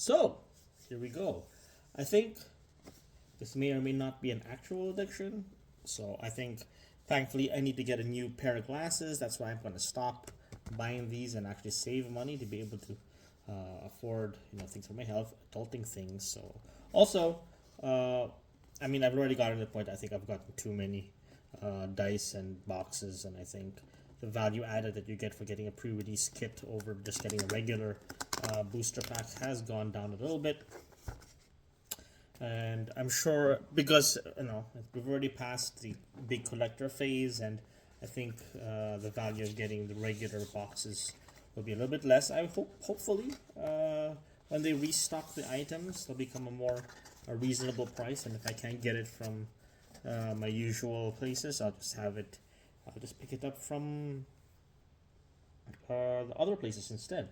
So, here we go. I think this may or may not be an actual addiction. So, I think thankfully I need to get a new pair of glasses. That's why I'm going to stop buying these and actually save money to be able to afford things for my health, adulting things. So, also, I've already gotten to the point. I think I've gotten too many dice and boxes, and I think the value added that you get for getting a pre-release kit over just getting a regular booster pack has gone down a little bit. And I'm sure because we've already passed the big collector phase, and I think the value of getting the regular boxes will be a little bit less. I hopefully when they restock the items, they'll become a reasonable price, and if I can't get it from my usual places, I'll just pick it up from the other places instead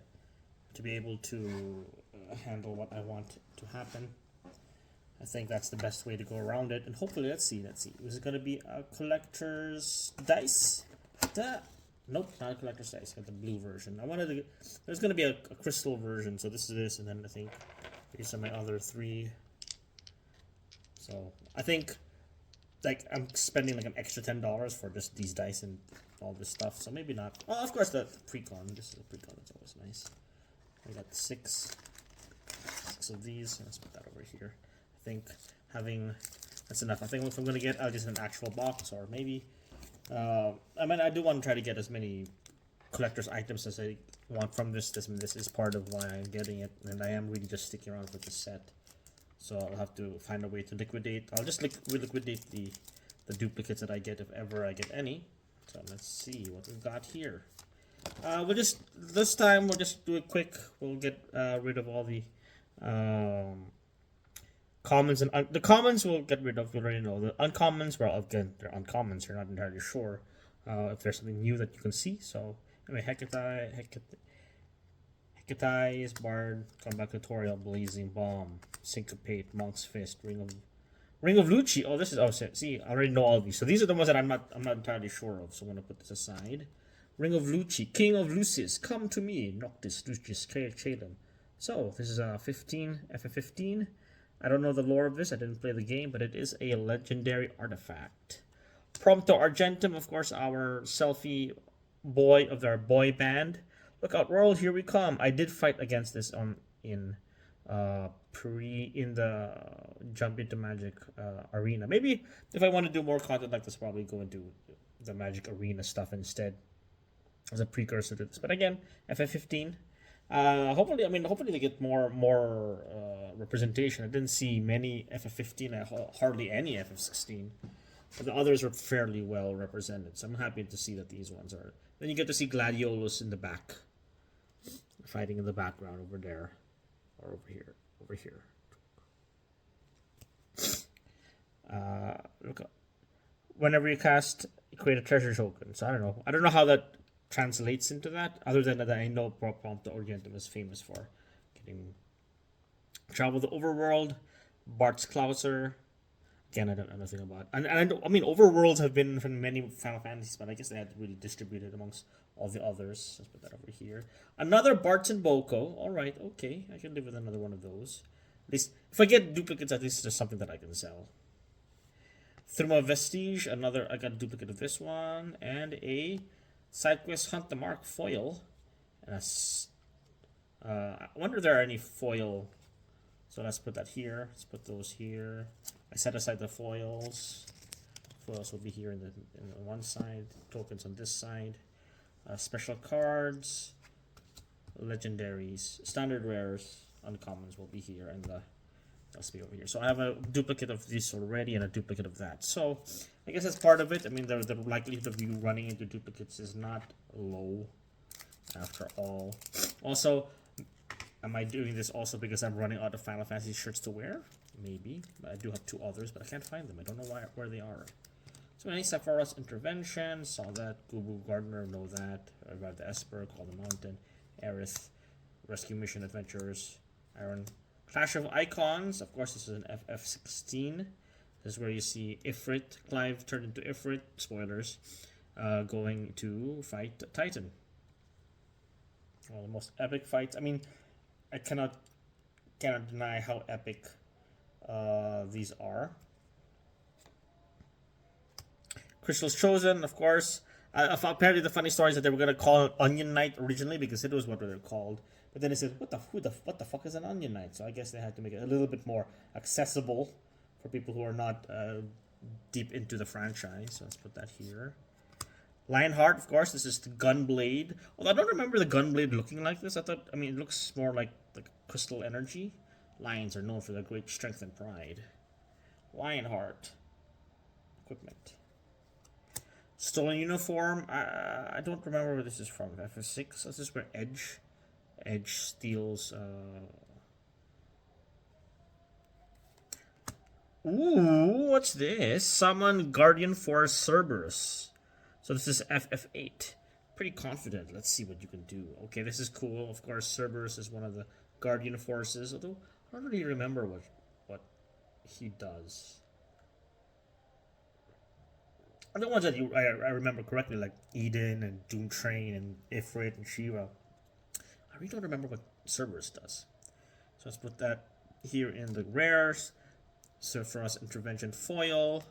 to be able to handle what I want to happen. I think that's the best way to go around it, and hopefully, let's see. Is it gonna be a collector's dice? Nope, not a collector's dice. Got the blue version. There's gonna be a crystal version. So this is this, and then I think these are my other three. So I think I'm spending like an extra $10 for just these dice and all this stuff. So maybe not. Oh, of course the pre-con. This is a pre-con. It's always nice. I got six of these. Let's put that over here. I think that's enough. I think if I'm gonna get, I'll get an actual box, or maybe I do want to try to get as many collector's items as I want from this. This is part of why I'm getting it, and I am really just sticking around with the set. So I'll have to find a way to liquidate. I'll just liquidate the duplicates that I get if ever I get any. So let's see what we've got here. This time we'll just do it quick. We'll get rid of all the commons, and the commons we'll get rid of. You already know the uncommons. Well, again, they're uncommons. You're not entirely sure if there's something new that you can see. So anyway, Hecate's Bard, Comeback Tutorial, Blazing Bomb, Syncopate, Monk's Fist, Ring of Lucci. Oh, this is see, I already know all these. So these are the ones that I'm not entirely sure of. So I'm gonna put this aside. Ring of Lucci, King of Lucis, come to me, Noctis, Lucius, Calum. So this is a 15 FF15. I don't know the lore of this. I didn't play the game, but it is a legendary artifact. Prompto Argentum, of course, our selfie boy of our boy band. Look out, world! Here we come. I did fight against this in the Jump into Magic arena. Maybe if I want to do more content like this, probably go into the Magic arena stuff instead as a precursor to this. But again, FF15. Hopefully they get more representation. I didn't see many FF15, hardly any FF16. But the others are fairly well represented, so I'm happy to see that these ones are. Then you get to see Gladiolus in the back, fighting in the background over there, or over here. Look up. Whenever you cast, you create a treasure token. So I don't know how that translates into that, other than that I know Prompto Argentum is famous for getting travel the overworld. Bart's Clouser. Again, I don't know nothing about. And overworlds have been from many Final Fantasies, but I guess they had to really distribute it amongst all the others. Let's put that over here. Another Bart's and Boko. All right, okay, I can live with another one of those. At least if I get duplicates, at least there's something that I can sell. Thruma Vestige. I got a duplicate of this one, and a SideQuest Hunt the Mark foil. And I wonder if there are any foil. So let's put that here. Let's put those here. I set aside the foils. Foils will be here in the one side. Tokens on this side. Special cards. Legendaries. Standard rares. Uncommons will be here, and the must be over here. So I have a duplicate of this already and a duplicate of that. So I guess that's part of it. The likelihood of you running into duplicates is not low after all. Also, am I doing this also because I'm running out of Final Fantasy shirts to wear? Maybe. But I do have two others, but I can't find them. I don't know where they are. So any Sephiroth's Intervention, saw that. Gubu Gardener, know that. I read the Esper, Call the Mountain. Aerith, Rescue Mission Adventures. Iron. Clash of Icons, of course, this is an FF16. This is where you see Ifrit, Clive turned into Ifrit, spoilers, going to fight Titan. One of the most epic fights. I cannot cannot deny how epic these are. Crystal's Chosen, of course. Apparently, the funny story is that they were gonna call it Onion Knight originally because it was what they were called. But then they said, what the fuck is an Onion Knight? So I guess they had to make it a little bit more accessible for people who are not deep into the franchise. So let's put that here. Lionheart, of course. This is the Gunblade. Although I don't remember the Gunblade looking like this. I mean, it looks more like crystal energy. Lions are known for their great strength and pride. Lionheart. Equipment. Stolen Uniform. I don't remember where this is from. FS6. This is where Edge steals. Ooh, what's this? Summon Guardian Force Cerberus. So this is FF8. Pretty confident. Let's see what you can do. Okay, this is cool. Of course, Cerberus is one of the Guardian Forces. Although I don't really remember what he does. And the ones that I remember correctly, like Eden and Doom Train and Ifrit and Shiva. I really don't remember what Cerberus does. So let's put that here in the rares. So for us, Intervention Foil,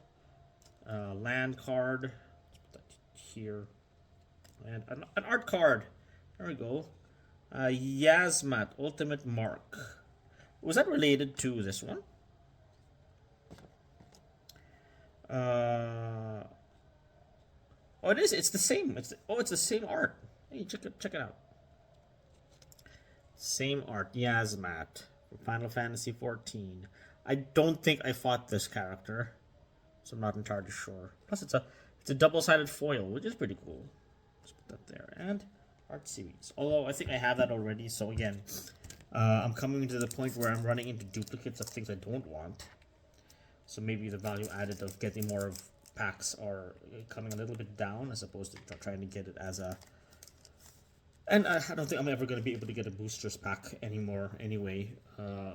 land card. Let's put that here. And an art card. There we go. Yasmat, Ultimate Mark. Was that related to this one? Oh, it is. It's the same. It's the same art. Hey, check it out. Same art. Yasmat from Final Fantasy XIV. I don't think I fought this character, so I'm not entirely sure. Plus, it's a double-sided foil, which is pretty cool. Let's put that there. And art series. Although I think I have that already. So again, I'm coming to the point where I'm running into duplicates of things I don't want. So maybe the value added of getting more of packs are coming a little bit down as opposed to trying to get it as a. And I don't think I'm ever going to be able to get a boosters pack anymore anyway.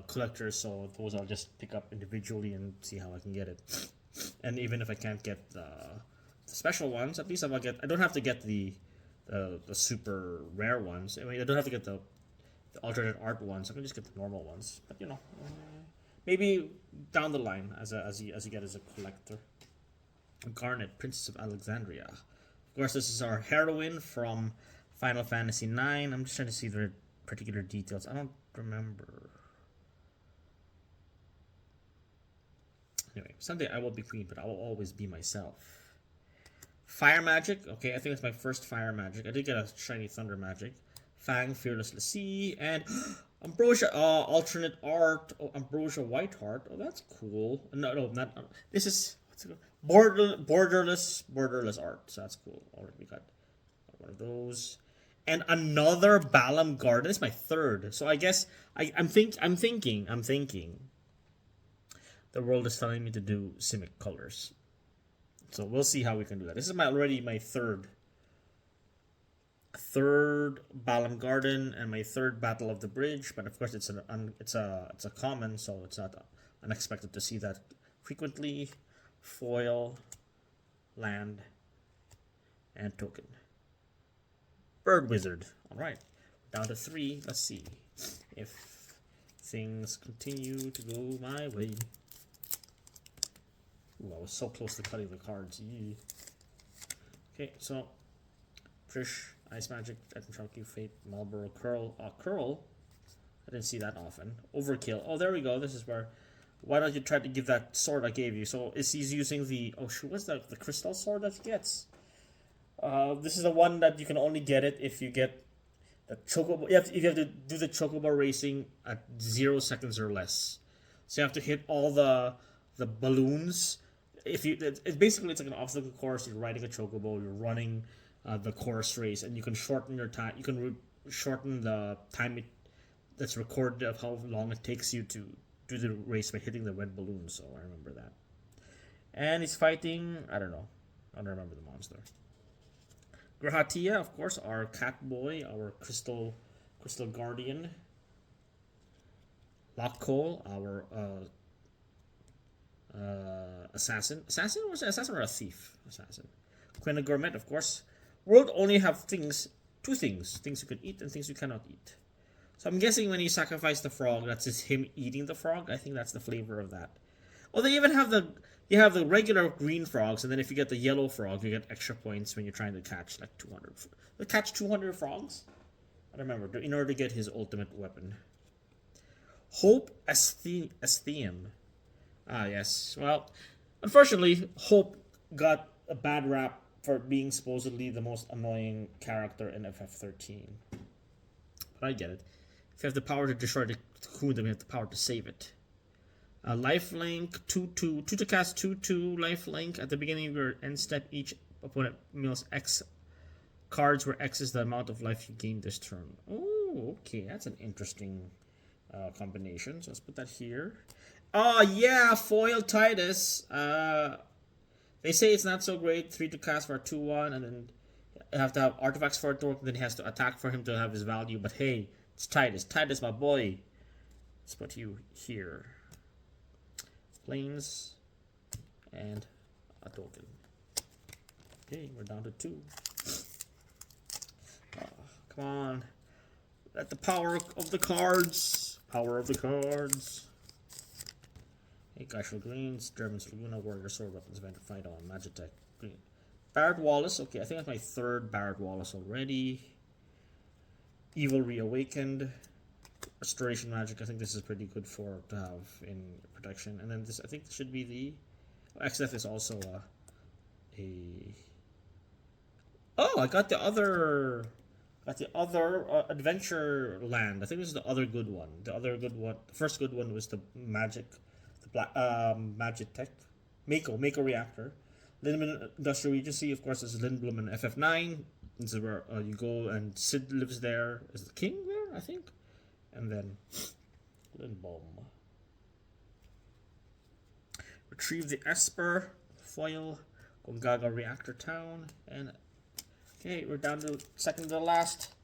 Collectors, so those I'll just pick up individually and see how I can get it. And even if I can't get the special ones, at least I don't have to get the super rare ones. I mean, I don't have to get the alternate art ones. I can just get the normal ones. But you know, maybe down the line as you get as a collector. Garnet, Princess of Alexandria. Of course, this is our heroine from Final Fantasy IX. I'm just trying to see the particular details. I don't remember. Anyway, someday I will be queen, but I will always be myself. Fire magic. Okay, I think it's my first fire magic. I did get a shiny thunder magic. Fang, Fearless Lassie, and Ambrosia. Alternate art. Oh, Ambrosia Whiteheart. Oh, that's cool. No, not. This is what's it called? Borderless art. So that's cool. Already we got one of those. And another Balam Garden. This is my third. So I guess I'm thinking. The world is telling me to do Simic colors. So we'll see how we can do that. This is already my third Balam Garden and my third Battle of the Bridge. But of course it's a common, so it's not unexpected to see that frequently. Foil, land, and token. Bird Wizard. Alright. Down to 3. Let's see if things continue to go my way. Ooh, I was so close to cutting the cards. Yee. Okay, so Trish, Ice Magic, Chunky, Fate, Marlboro, Curl. Curl. I didn't see that often. Overkill. Oh, there we go. This is where. Why don't you try to give that sword I gave you? So is he's using the what's that? The crystal sword that he gets. This is the one that you can only get it if you get the chocobo. If you have to do the chocobo racing at 0 seconds or less. So you have to hit all the balloons. It's basically like an obstacle course. You're riding a chocobo. You're running the course race, and you can shorten your time. You can shorten the time that's recorded of how long it takes you to do the race by hitting the red balloon. So I remember that. And he's fighting. I don't know. I don't remember the monster. Grahatia, of course, our cat boy, our crystal guardian. Lockcole, our assassin. Assassin was an assassin or a thief? Assassin. Queen Gourmet, of course. World only have two things you can eat and things you cannot eat. So I'm guessing when you sacrifice the frog, that's just him eating the frog. I think that's the flavor of that. Well, they even have the regular green frogs, and then if you get the yellow frog, you get extra points when you're trying to catch like 200. Catch 200 frogs. I don't remember in order to get his ultimate weapon. Hope Estheum. Ah, yes. Well, unfortunately, Hope got a bad rap for being supposedly the most annoying character in FF13. But I get it. If you have the power to destroy the cocoon, then we have the power to save it. Lifelink, 2-2. 2 to cast 2-2 lifelink. At the beginning of your end step, each opponent mills X cards where X is the amount of life you gain this turn. Oh, okay. That's an interesting combination. So let's put that here. Oh, yeah. Foil Titus. They say it's not so great. 3 to cast for a 2-1. And then you have to have artifacts for it to work. Then he has to attack for him to have his value. But hey, it's Titus. Titus, my boy. Let's put you here. Planes. And a token. Okay, we're down to 2. Come on. Let the power of the cards. Power of the cards. Hey, Geisel Greens, Germans, Laguna, Warrior, Sword Weapons, Event, Fight On, Magitech, Green. Barrett Wallace, okay, I think that's my 3rd Barrett Wallace already. Evil Reawakened. Restoration Magic, I think this is pretty good to have in protection. And then this, I think this should be the... XF is also a... Oh, I got the other... Adventure Land. I think this is the other good one. The first good one was the Magic... Magitech, Mako Reactor. Lindblom Industrial Regency, of course, is Lindblom and FF9. This is where you go, and Sid lives there. Is the king there? I think. And then Lindblom. Retrieve the Esper foil. Gongaga Reactor Town, and okay, we're down to second to the last.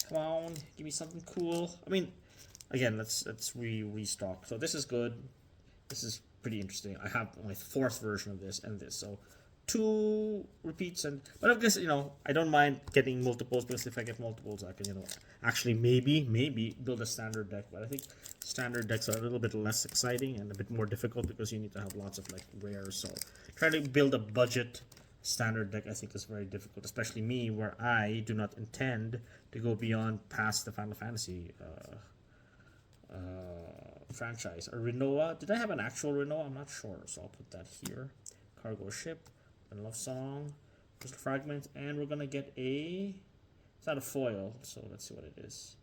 Come on, give me something cool. I mean, again, let's restock. So this is good. This is pretty interesting. I have my 4th version of this and this, so 2 repeats, but I guess I don't mind getting multiples, because if I get multiples, I can actually maybe build a standard deck. But I think standard decks are a little bit less exciting and a bit more difficult because you need to have lots of like rares. So trying to build a budget standard deck, I think, is very difficult, especially me, where I do not intend to go past the Final Fantasy franchise. A Renoa. Did I have an actual Renoa? I'm not sure, so I'll put that here. Cargo ship, and love song, crystal fragment, and we're gonna get a... It's not a foil, so let's see what it is.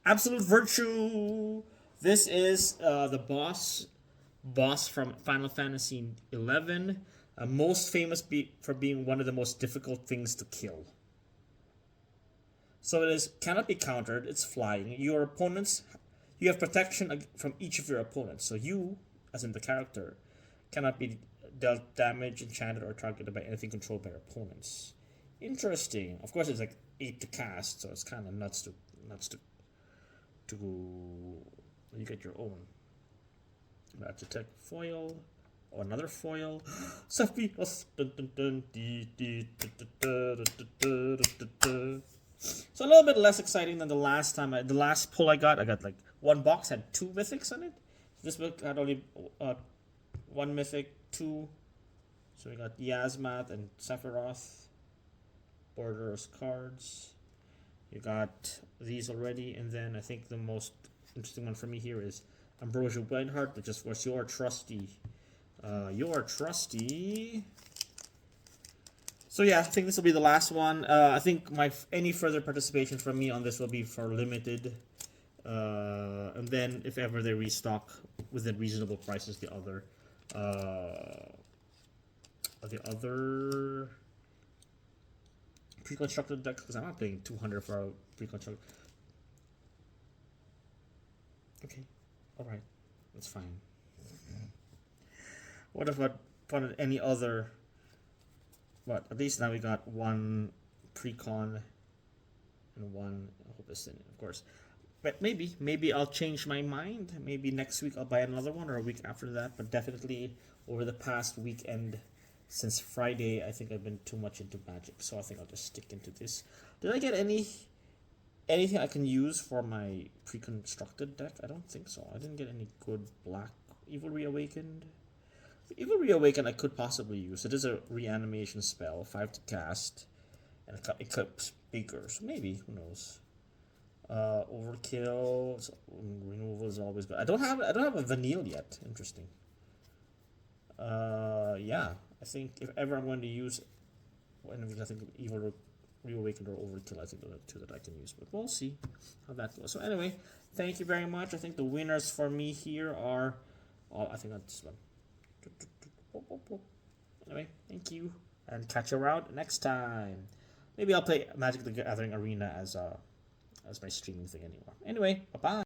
Absolute Virtue. This is the boss from Final Fantasy 11. Most famous for being one of the most difficult things to kill. So it cannot be countered. It's flying. Your opponents... You have protection from each of your opponents. So you, as in the character, cannot be dealt damage, enchanted, or targeted by anything controlled by your opponents. Interesting. Of course, it's like 8 to cast, so it's kind of nuts to you get your own. That's a tech foil. Oh, another foil. Sephiroth. So a little bit less exciting than the last time. The last pull I got like one box had 2 mythics on it. This book had only 1 mythic, 2. So we got Yasmath and Sephiroth. Borderless cards. You got these already, and then I think the most interesting one for me here is Ambrosia Weinhardt, which is of course your trusty. So yeah, I think this will be the last one. I think any further participation from me on this will be for limited. And then if ever they restock within reasonable prices, the other pre-constructed decks, because I'm not paying 200 for a pre-constructed. Okay, all right, that's fine. What about any other? What, at least now we got 1 pre-con and 1 Hopeless Sin, of course. But maybe I'll change my mind. Maybe next week I'll buy another one, or a week after that. But definitely over the past weekend, since Friday, I think I've been too much into Magic. So I think I'll just stick into this. Did I get any anything I can use for my pre-constructed deck? I don't think so. I didn't get any good black Evil Reawakened. Evil Reawakened I could possibly use. It is a reanimation spell, 5 to cast, and Eclipse Speaker, so maybe, who knows. Overkill, removal is always good. I don't have a Vanille yet. Interesting. Yeah, I think if ever I'm going to use one of these, I think Evil Reawakened or Overkill, I think are the two that I can use, but we'll see how that goes. So anyway, thank you very much. I think the winners for me here are, I think that's one. Anyway, thank you, and catch you around next time. Maybe I'll play Magic the Gathering Arena as my streaming thing anymore. Anyway, bye bye.